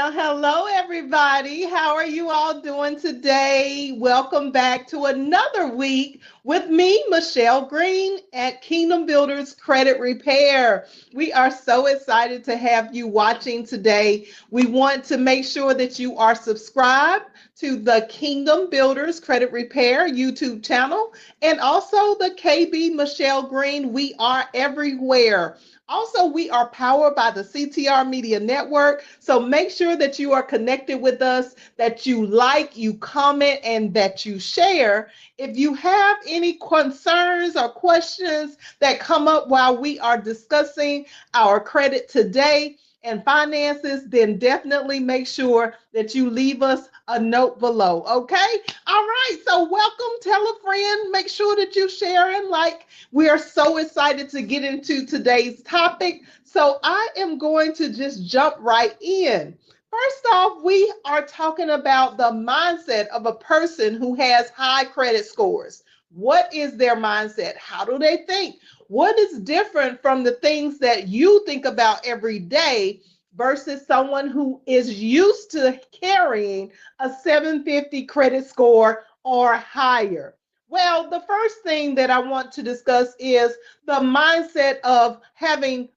Well, hello, everybody. How are you all doing today? Welcome back to another week with me, Michelle Green, at Kingdom Builders Credit Repair. We are so excited to have you watching today. We want to make sure that you are subscribed to the Kingdom Builders Credit Repair YouTube channel and also the KB Michelle Green. We are everywhere. Also, we are powered by the CTR Media Network. So make sure that you are connected with us, that you like, you comment, and that you share. If you have any concerns or questions that come up while we are discussing our credit today and finances, then definitely make sure that you leave us a note below. Okay? All right. So welcome, tell a friend, make sure that you share and like. We are so excited to get into today's topic. So I am going to just jump right in. First off, we are talking about the mindset of a person who has high credit scores. What is their mindset? How do they think? What is different from the things that you think about every day versus someone who is used to carrying a 750 credit score or higher? Well, the first thing that I want to discuss is the mindset of having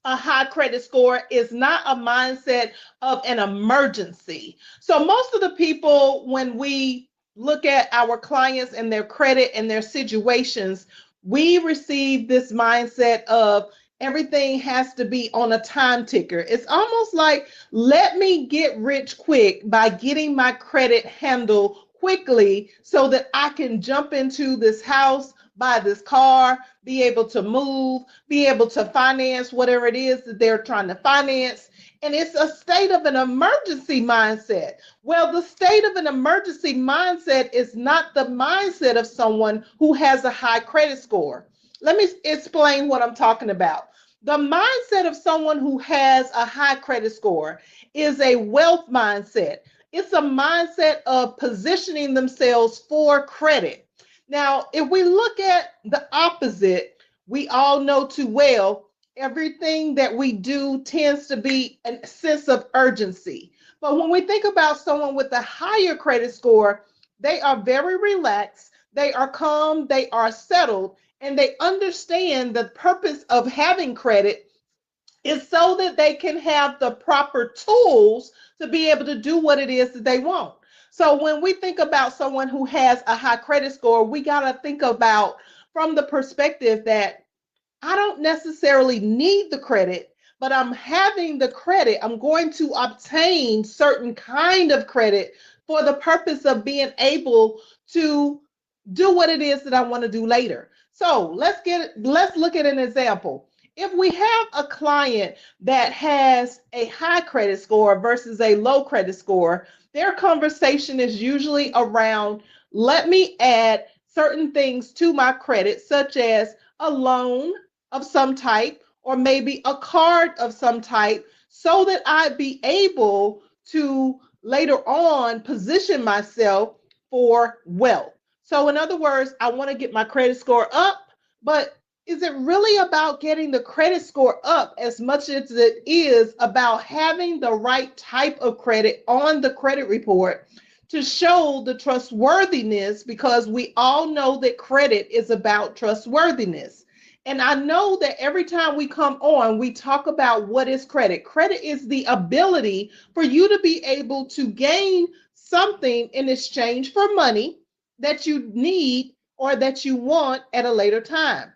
a high credit score is not a mindset of an emergency. So most of the people, when we look at our clients and their credit and their situations, we receive this mindset of everything has to be on a time ticker. It's almost like, let me get rich quick by getting my credit handled quickly so that I can jump into this house, buy this car, be able to move, be able to finance whatever it is that they're trying to finance. And it's a state of an emergency mindset. Well, the state of an emergency mindset is not the mindset of someone who has a high credit score. Let me explain what I'm talking about. The mindset of someone who has a high credit score is a wealth mindset. It's a mindset of positioning themselves for credit. Now, if we look at the opposite, we all know too well, everything that we do tends to be a sense of urgency. But when we think about someone with a higher credit score, they are very relaxed, they are calm, they are settled, and they understand the purpose of having credit is so that they can have the proper tools to be able to do what it is that they want. So when we think about someone who has a high credit score, we got to think about from the perspective that I don't necessarily need the credit, but I'm having the credit. I'm going to obtain certain kind of credit for the purpose of being able to do what it is that I want to do later. So let's look at an example. If we have a client that has a high credit score versus a low credit score, their conversation is usually around, let me add certain things to my credit, such as a loan of some type, or maybe a card of some type, so that I be able to later on position myself for wealth. So in other words, I want to get my credit score up, but is it really about getting the credit score up as much as it is about having the right type of credit on the credit report to show the trustworthiness? Because we all know that credit is about trustworthiness. And I know that every time we come on, we talk about what is credit. Credit is the ability for you to be able to gain something in exchange for money that you need or that you want at a later time.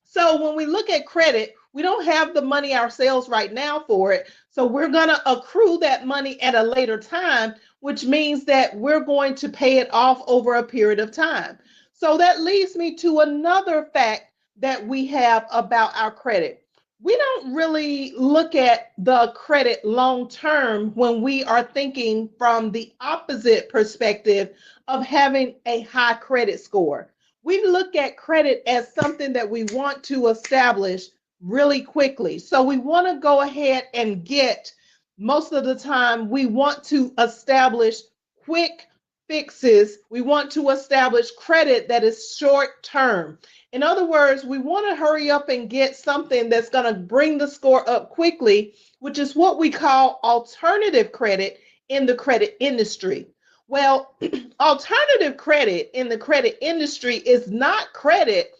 So when we look at credit, we don't have the money ourselves right now for it. So we're going to accrue that money at a later time, which means that we're going to pay it off over a period of time. So that leads me to another fact that we have about our credit. We don't really look at the credit long term when we are thinking from the opposite perspective of having a high credit score. We look at credit as something that we want to establish really quickly. So we want to go ahead and get, most of the time, we want to establish quick fixes. We want to establish credit that is short term. In other words, we want to hurry up and get something that's going to bring the score up quickly, which is what we call alternative credit in the credit industry. Well, alternative credit in the credit industry is not credit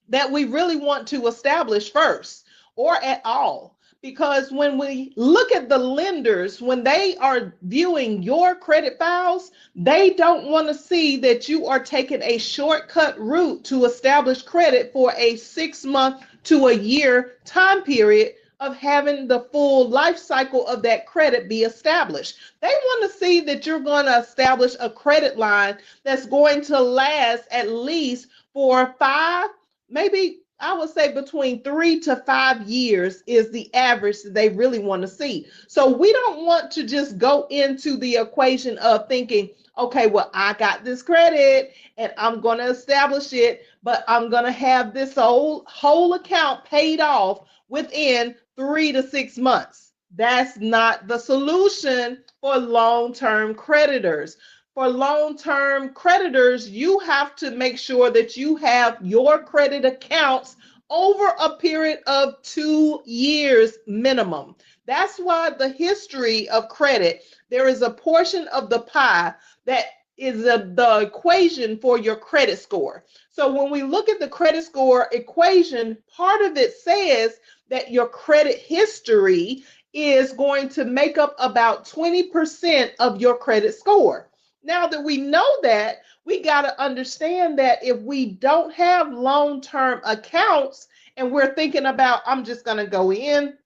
that we really want to establish first or at all. Because when we look at the lenders, when they are viewing your credit files, they don't want to see that you are taking a shortcut route to establish credit for a 6 month to a year time period of having the full life cycle of that credit be established. They want to see that you're going to establish a credit line that's going to last at least for 5, maybe I would say between 3 to 5 years is the average that they really want to see. So we don't want to just go into the equation of thinking, okay, well, I got this credit and I'm going to establish it, but I'm going to have this whole account paid off within 3 to 6 months. That's not the solution for long-term creditors. For long-term creditors, you have to make sure that you have your credit accounts over a period of 2 years minimum. That's why the history of credit, there is a portion of the pie that is the equation for your credit score. So when we look at the credit score equation, part of it says that your credit history is going to make up about 20% of your credit score. Now that we know that, we got to understand that if we don't have long-term accounts and we're thinking about, I'm just going to go in,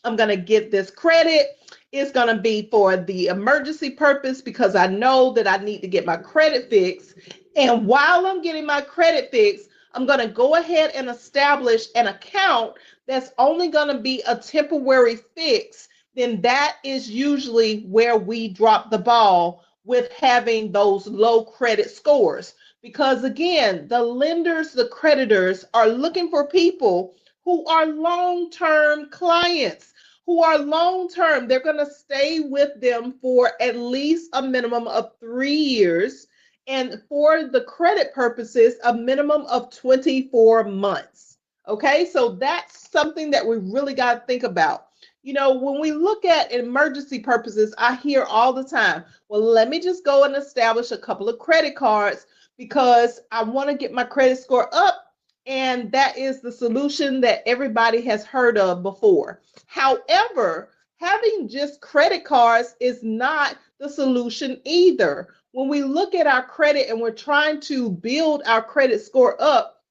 I'm going to get this credit, it's going to be for the emergency purpose because I know that I need to get my credit fixed. And while I'm getting my credit fixed, I'm going to go ahead and establish an account that's only going to be a temporary fix. Then that is usually where we drop the ball with having those low credit scores. Because again, the lenders, the creditors are looking for people who are long-term clients, who are long-term. They're going to stay with them for at least a minimum of 3 years. And for the credit purposes, a minimum of 24 months. Okay, so that's something that we really got to think about. You know, when we look at emergency purposes, I hear all the time, well, let me just go and establish a couple of credit cards because I want to get my credit score up. And that is the solution that everybody has heard of before. However, having just credit cards is not the solution either. When we look at our credit and we're trying to build our credit score up,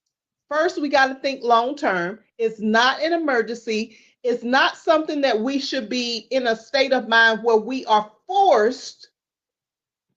first, we got to think long term. It's not an emergency. It's not something that we should be in a state of mind where we are forced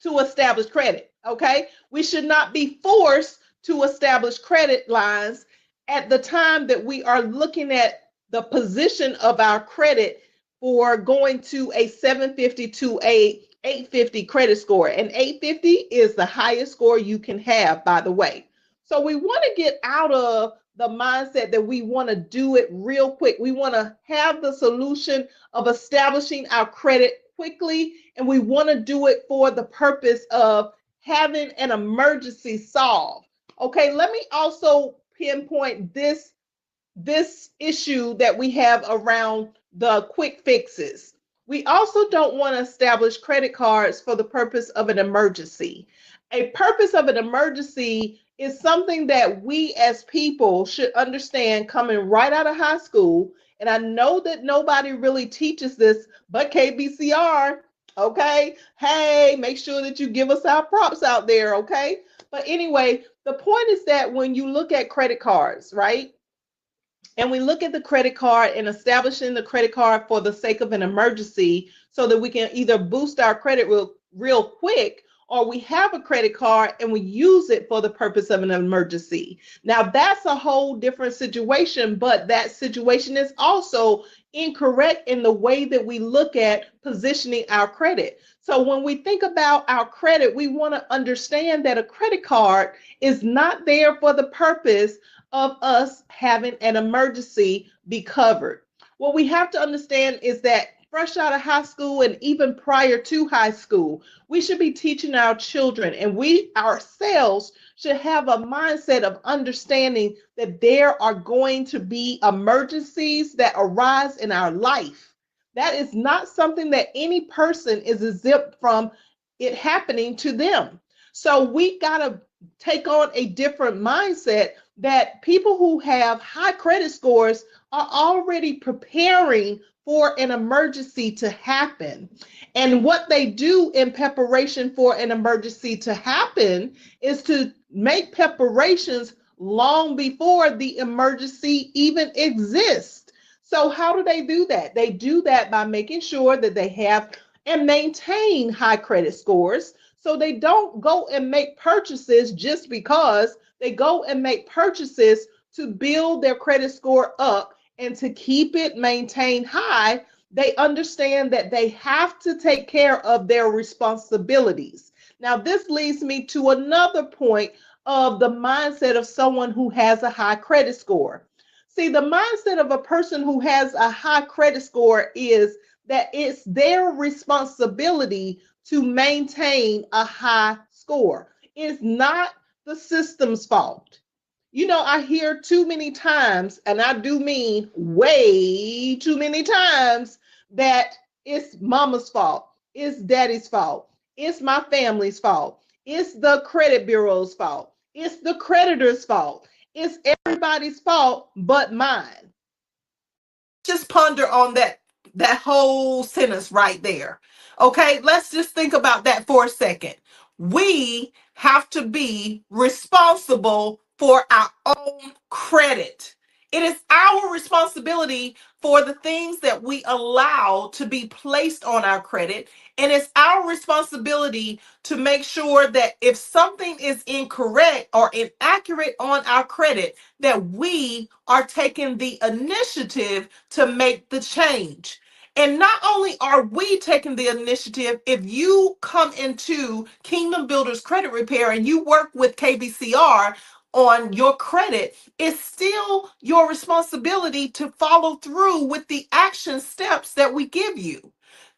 to establish credit. Okay? We should not be forced to establish credit lines at the time that we are looking at the position of our credit for going to a 750 to a 850 credit score. And 850 is the highest score you can have, by the way. So we want to get out of the mindset that we want to do it real quick. We want to have the solution of establishing our credit quickly, and we want to do it for the purpose of having an emergency solved. Okay, let me also pinpoint this issue that we have around the quick fixes. We also don't want to establish credit cards for the purpose of an emergency. A purpose of an emergency is something that we as people should understand coming right out of high school. And I know that nobody really teaches this but KBCR. Okay. Hey, make sure that you give us our props out there. Okay. But anyway, the point is that when you look at credit cards, right? And we look at the credit card and establishing the credit card for the sake of an emergency so that we can either boost our credit real quick, or we have a credit card and we use it for the purpose of an emergency. Now, that's a whole different situation, but that situation is also incorrect in the way that we look at positioning our credit. So when we think about our credit, we want to understand that a credit card is not there for the purpose of us having an emergency be covered. What we have to understand is that fresh out of high school and even prior to high school. We should be teaching our children, and we ourselves should have a mindset of understanding that there are going to be emergencies that arise in our life. That is not something that any person is exempt from it happening to them. So we got to take on a different mindset that people who have high credit scores are already preparing for an emergency to happen. And what they do in preparation for an emergency to happen is to make preparations long before the emergency even exists. So, how do they do that? They do that by making sure that they have and maintain high credit scores, so they don't go and make purchases just because. They go and make purchases to build their credit score up and to keep it maintained high. They understand that they have to take care of their responsibilities. Now, this leads me to another point of the mindset of someone who has a high credit score. See, the mindset of a person who has a high credit score is that it's their responsibility to maintain a high score. It's not the system's fault. You know, I hear too many times, and I do mean way too many times, that it's mama's fault, it's daddy's fault, it's my family's fault, it's the credit bureau's fault, it's the creditor's fault, it's everybody's fault but mine. Just ponder on that whole sentence right there. Okay, let's just think about that for a second. We have to be responsible for our own credit. It is our responsibility for the things that we allow to be placed on our credit. And it's our responsibility to make sure that if something is incorrect or inaccurate on our credit, that we are taking the initiative to make the change. And not only are we taking the initiative, if you come into Kingdom Builders Credit Repair and you work with KBCR on your credit, it's still your responsibility to follow through with the action steps that we give you.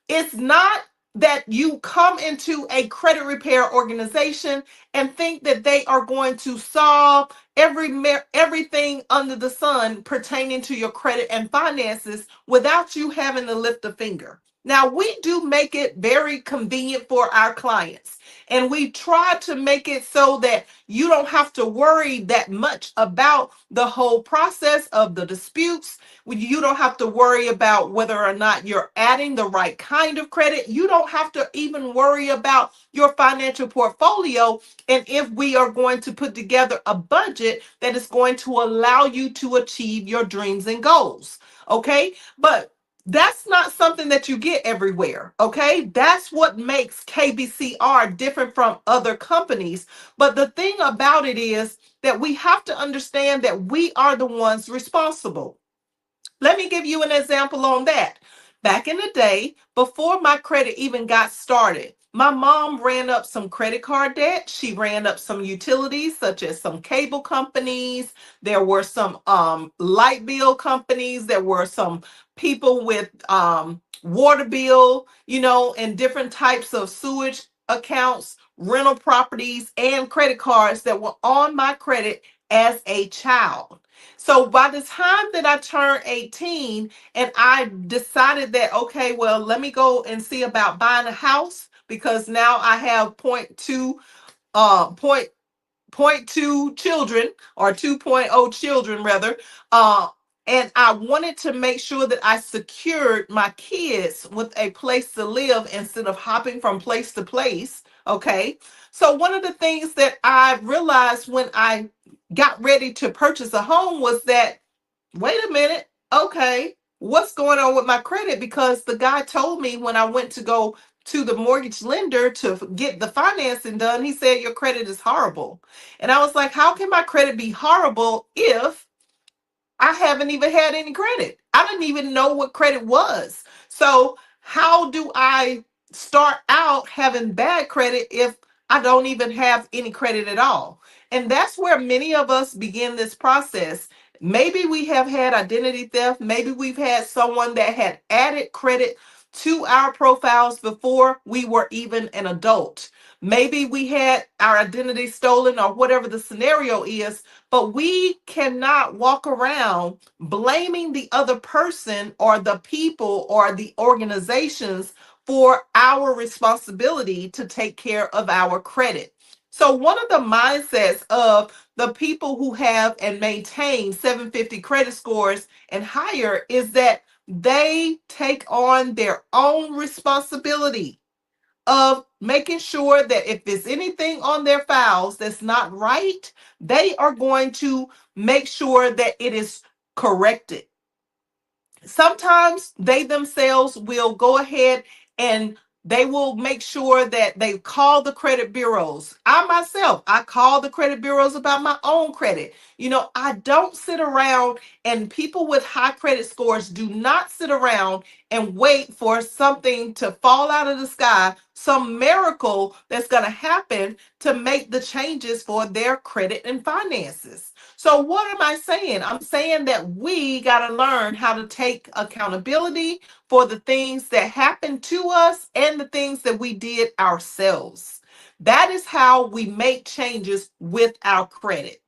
It's not that you come into a credit repair organization and think that they are going to solve everything under the sun pertaining to your credit and finances without you having to lift a finger. Now, we do make it very convenient for our clients, and we try to make it so that you don't have to worry that much about the whole process of the disputes. You don't have to worry about whether or not you're adding the right kind of credit. You don't have to even worry about your financial portfolio and if we are going to put together a budget that is going to allow you to achieve your dreams and goals. Okay? But that's not something that you get everywhere. Okay? That's what makes KBCR different from other companies. But the thing about it is that we have to understand that we are the ones responsible. Let me give you an example on that. Back in the day, before my credit even got started, my mom ran up some credit card debt. She ran up some utilities, such as some cable companies. There were some light bill companies. There were some people with water bill, and different types of sewage accounts, rental properties, and credit cards that were on my credit as a child. So by the time that I turned 18 and I decided that, okay, well, let me go and see about buying a house because now I have point two children or 2.0 children rather. And I wanted to make sure that I secured my kids with a place to live instead of hopping from place to place. Okay. So one of the things that I realized when I got ready to purchase a home was that, wait a minute, okay, what's going on with my credit? Because the guy told me when I went to go to the mortgage lender to get the financing done, he said, your credit is horrible. And I was like, how can my credit be horrible if I haven't even had any credit? I didn't even know what credit was. So how do I start out having bad credit if I don't even have any credit at all? And that's where many of us begin this process. Maybe we have had identity theft. Maybe we've had someone that had added credit to our profiles before we were even an adult. Maybe we had our identity stolen or whatever the scenario is, but we cannot walk around blaming the other person or the people or the organizations for our responsibility to take care of our credit. So, one of the mindsets of the people who have and maintain 750 credit scores and higher is that they take on their own responsibility of making sure that if there's anything on their files that's not right, they are going to make sure that it is corrected. Sometimes they themselves will go ahead and they will make sure that they call the credit bureaus. I call the credit bureaus about my own credit. I don't sit around, and people with high credit scores do not sit around and wait for something to fall out of the sky, some miracle that's going to happen to make the changes for their credit and finances. So, what am I saying? I'm saying that we got to learn how to take accountability for the things that happened to us and the things that we did ourselves. That is how we make changes with our credit.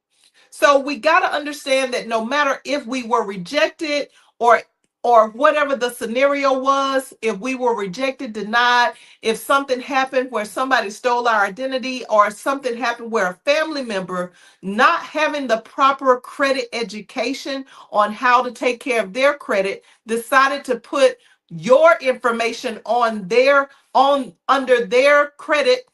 So we got to understand that no matter if we were rejected or whatever the scenario was, if we were rejected, denied, if something happened where somebody stole our identity or something happened where a family member not having the proper credit education on how to take care of their credit decided to put your information on under their credit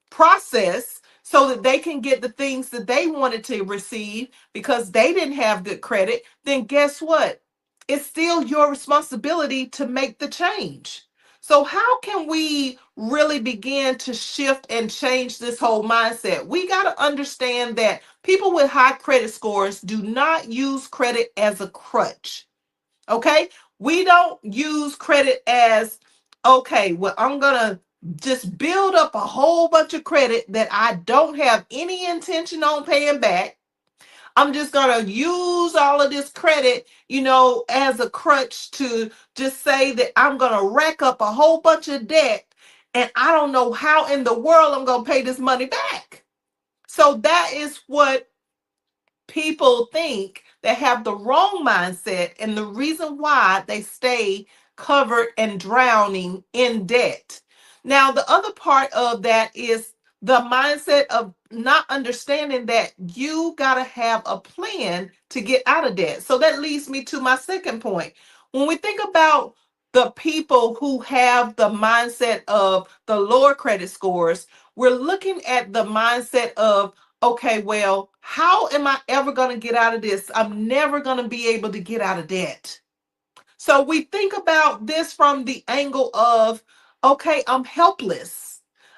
process so that they can get the things that they wanted to receive because they didn't have good credit, then guess what? It's still your responsibility to make the change. So, how can we really begin to shift and change this whole mindset? We got to understand that people with high credit scores do not use credit as a crutch. Okay? We don't use credit as, okay, well, I'm going to just build up a whole bunch of credit that I don't have any intention on paying back. I'm just going to use all of this credit, as a crutch to just say that I'm going to rack up a whole bunch of debt and I don't know how in the world I'm going to pay this money back. So that is what people think, that have the wrong mindset and the reason why they stay covered and drowning in debt. Now, the other part of that is the mindset of not understanding that you got to have a plan to get out of debt. So that leads me to my second point. When we think about the people who have the mindset of the lower credit scores, we're looking at the mindset of, okay, well, how am I ever going to get out of this? I'm never going to be able to get out of debt. So we think about this from the angle of, okay, I'm helpless.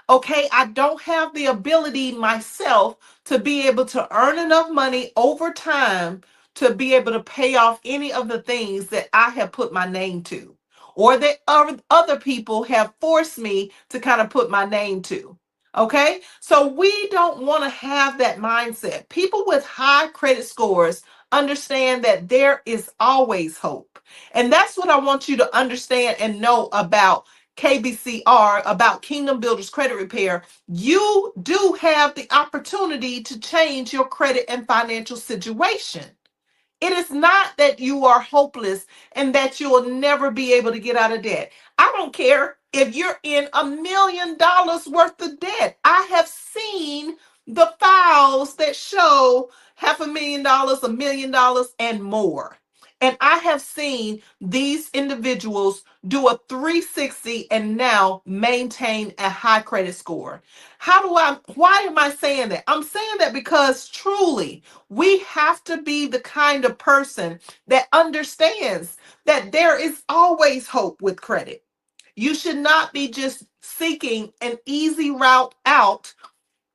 Okay, I don't have the ability myself to be able to earn enough money over time to be able to pay off any of the things that I have put my name to, or that other people have forced me to kind of put my name to. Okay, so we don't want to have that mindset. People with high credit scores understand that there is always hope. And that's what I want you to understand and know about KBCR, about Kingdom Builders Credit Repair. You do have the opportunity to change your credit and financial situation. It is not that you are hopeless and that you will never be able to get out of debt. I don't care if you're in $1 million worth of debt. I have seen the files that show $500,000, $1 million, and more. And I have seen these individuals do a 360 and now maintain a high credit score. Why am I saying that? I'm saying that because truly, we have to be the kind of person that understands that there is always hope with credit. You should not be just seeking an easy route out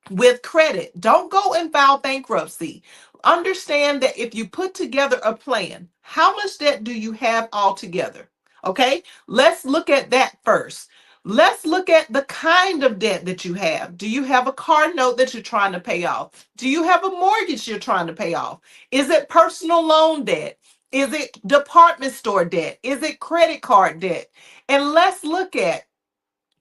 with credit. Don't go and file bankruptcy. Understand that if you put together a plan, how much debt do you have altogether? Okay, let's look at that first. Let's look at the kind of debt that you have. Do you have a car note that you're trying to pay off? Do you have a mortgage you're trying to pay off? Is it personal loan debt? Is it department store debt? Is it credit card debt? And let's look at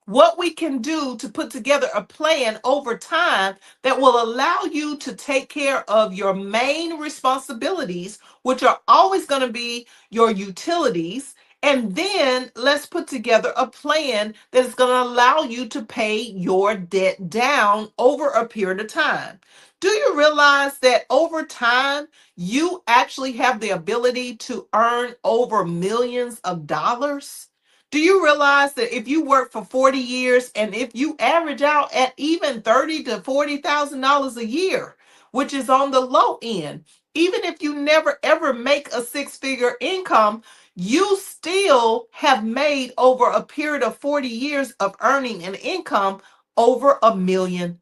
what we can do to put together a plan over time that will allow you to take care of your main responsibilities, which are always going to be your utilities. And then let's put together a plan that is going to allow you to pay your debt down over a period of time. Do you realize that over time, you actually have the ability to earn over millions of dollars? Do you realize that if you work for 40 years and if you average out at even 30 to $40,000 a year, which is on the low end, even if you never ever make a six-figure income, you still have made over a period of 40 years of earning an income over $1 million.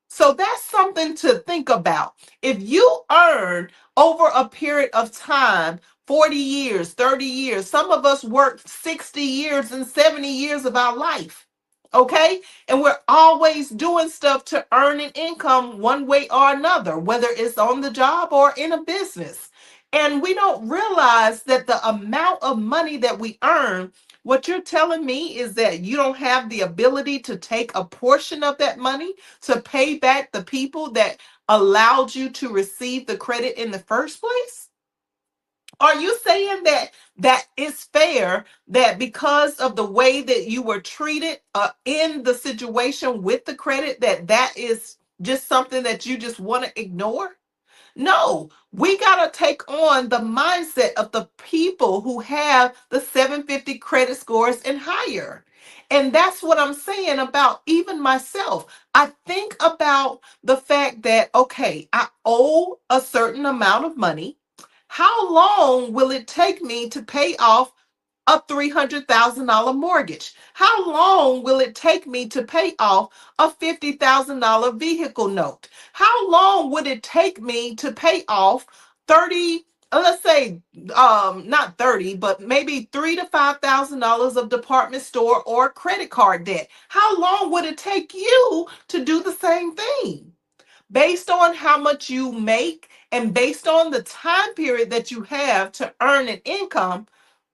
So that's something to think about. If you earn over a period of time, 40 years, 30 years, some of us work 60 years and 70 years of our life. Okay? And we're always doing stuff to earn an income one way or another, whether it's on the job or in a business. And we don't realize that the amount of money that we earn, what you're telling me is that you don't have the ability to take a portion of that money to pay back the people that allowed you to receive the credit in the first place? Are you saying that it's fair that because of the way that you were treated in the situation with the credit, that is just something that you just want to ignore? No, we got to take on the mindset of the people who have the 750 credit scores and higher. And that's what I'm saying about even myself. I think about the fact that, okay, I owe a certain amount of money. How long will it take me to pay off a $300,000 mortgage? How long will it take me to pay off a $50,000 vehicle note? How long would it take me to pay off 30, let's say not 30, but maybe $3,000 to $5,000 of department store or credit card debt? How long would it take you to do the same thing? Based on how much you make and based on the time period that you have to earn an income,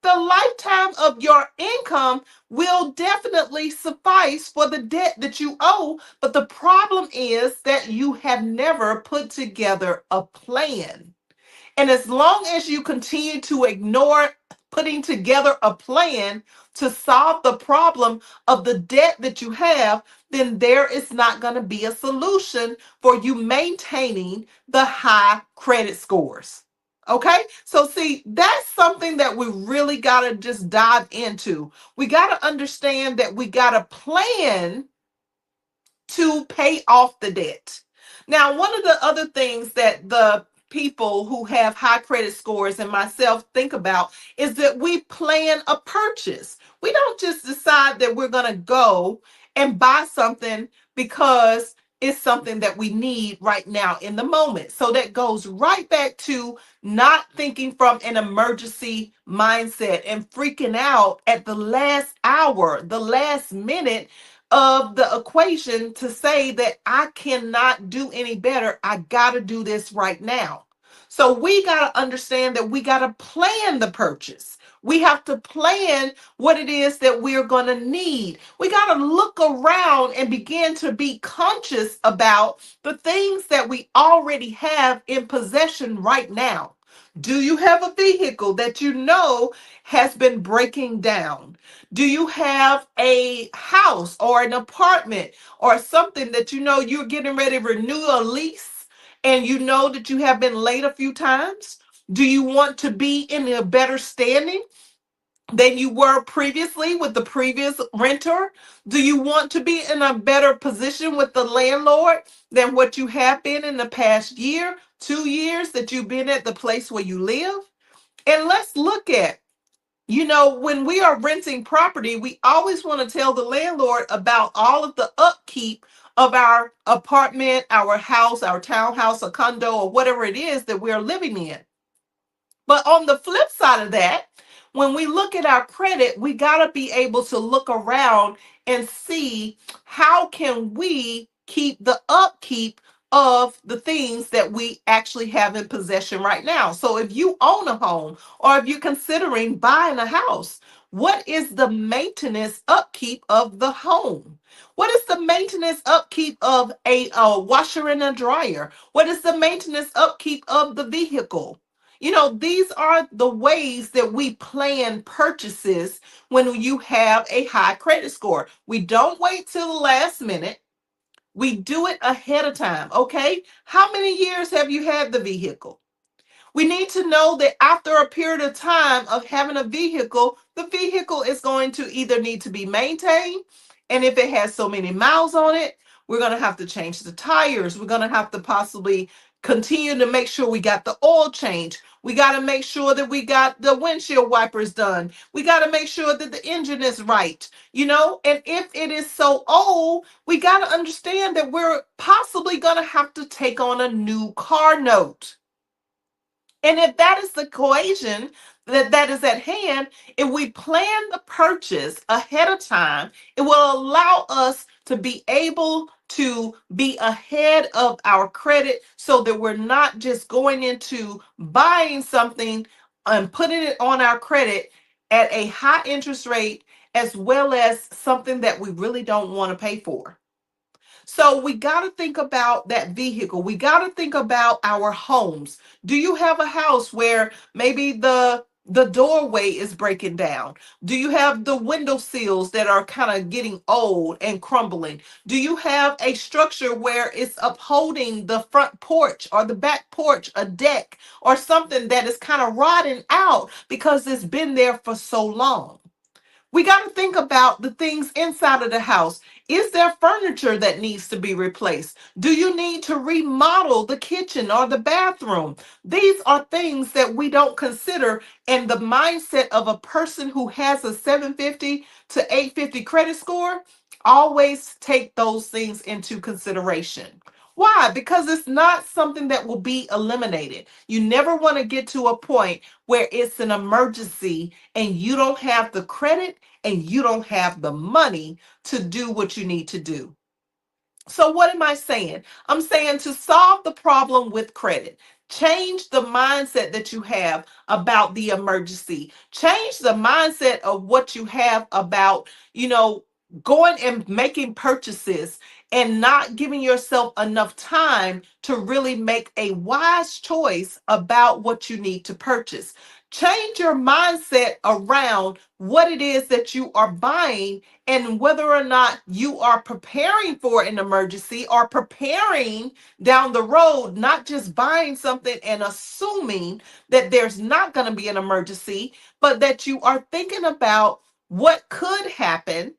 the lifetime of your income will definitely suffice for the debt that you owe. But the problem is that you have never put together a plan. And as long as you continue to ignore putting together a plan to solve the problem of the debt that you have, then there is not going to be a solution for you maintaining the high credit scores. Okay, so see, that's something that we really got to just dive into. We got to understand that we got to plan to pay off the debt. Now, one of the other things that the people who have high credit scores and myself think about is that we plan a purchase. We don't just decide that we're going to go and buy something because it's something that we need right now in the moment. So that goes right back to not thinking from an emergency mindset and freaking out at the last hour, the last minute of the equation to say that I cannot do any better. I got to do this right now. So we got to understand that we got to plan the purchase. We have to plan what it is that we're going to need. We got to look around and begin to be conscious about the things that we already have in possession right now. Do you have a vehicle that you know has been breaking down? Do you have a house or an apartment or something that you know you're getting ready to renew a lease and you know that you have been late a few times? Do you want to be in a better standing than you were previously with the previous renter? Do you want to be in a better position with the landlord than what you have been in the past year, 2 years that you've been at the place where you live? And let's look at, when we are renting property, we always want to tell the landlord about all of the upkeep of our apartment, our house, our townhouse, a condo, or whatever it is that we're living in. But on the flip side of that, when we look at our credit, we got to be able to look around and see how can we keep the upkeep of the things that we actually have in possession right now. So if you own a home or if you're considering buying a house, what is the maintenance upkeep of the home? What is the maintenance upkeep of a washer and a dryer? What is the maintenance upkeep of the vehicle? These are the ways that we plan purchases when you have a high credit score. We don't wait till the last minute. We do it ahead of time, okay? How many years have you had the vehicle? We need to know that after a period of time of having a vehicle, the vehicle is going to either need to be maintained, and if it has so many miles on it, we're going to have to change the tires. We're going to have to possibly continue to make sure we got the oil change. We got to make sure that we got the windshield wipers done. We got to make sure that the engine is right, and if it is so old, we got to understand that we're possibly going to have to take on a new car note. And if that is the equation that is at hand, if we plan the purchase ahead of time, it will allow us to be able to be ahead of our credit so that we're not just going into buying something and putting it on our credit at a high interest rate, as well as something that we really don't want to pay for. So we got to think about that vehicle. We got to think about our homes. Do you have a house where maybe the doorway is breaking down? Do you have the window sills that are kind of getting old and crumbling? Do you have a structure where it's upholding the front porch or the back porch, a deck or something that is kind of rotting out because it's been there for so long? We got to think about the things inside of the house. Is there furniture that needs to be replaced? Do you need to remodel the kitchen or the bathroom? These are things that we don't consider. And the mindset of a person who has a 750 to 850 credit score, always take those things into consideration. Why? Because it's not something that will be eliminated. You never want to get to a point where it's an emergency and you don't have the credit and you don't have the money to do what you need to do. So, what am I saying? I'm saying to solve the problem with credit, change the mindset that you have about the emergency, change the mindset of what you have about, going and making purchases and not giving yourself enough time to really make a wise choice about what you need to purchase. Change your mindset around what it is that you are buying and whether or not you are preparing for an emergency or preparing down the road, not just buying something and assuming that there's not going to be an emergency, but that you are thinking about what could happen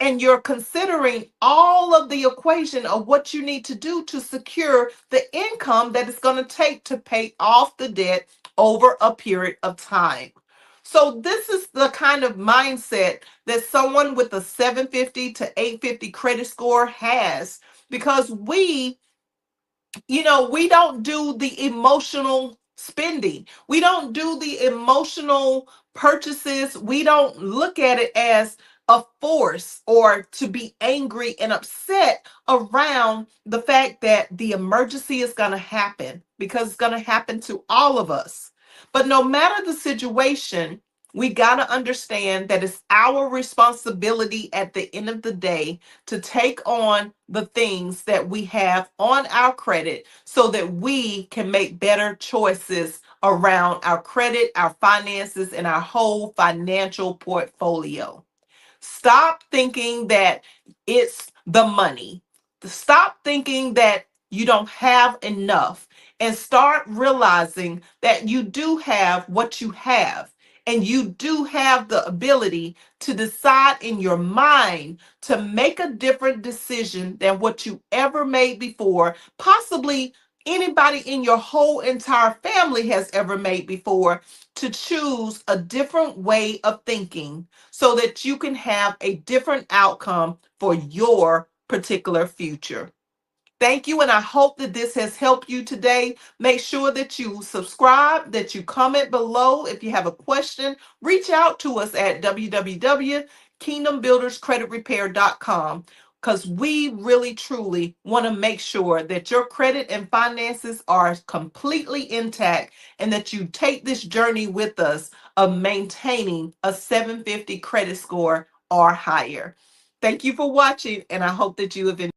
and you're considering all of the equation of what you need to do to secure the income that it's going to take to pay off the debt over a period of time. So this is the kind of mindset that someone with a 750 to 850 credit score has, because we don't do the emotional spending. We don't do the emotional purchases. We don't look at it as a force or to be angry and upset around the fact that the emergency is going to happen, because it's going to happen to all of us. But no matter the situation, we got to understand that it's our responsibility at the end of the day to take on the things that we have on our credit so that we can make better choices around our credit, our finances, and our whole financial portfolio. Stop thinking that it's the money. Stop thinking that you don't have enough and start realizing that you do have what you have. And you do have the ability to decide in your mind to make a different decision than what you ever made before. Possibly anybody in your whole entire family has ever made before, to choose a different way of thinking so that you can have a different outcome for your particular future. Thank you, and I hope that this has helped you today. Make sure that you subscribe, that you comment below. If you have a question, reach out to us at www.kingdombuilderscreditrepair.com. because we really truly want to make sure that your credit and finances are completely intact and that you take this journey with us of maintaining a 750 credit score or higher. Thank you for watching, and I hope that you have enjoyed.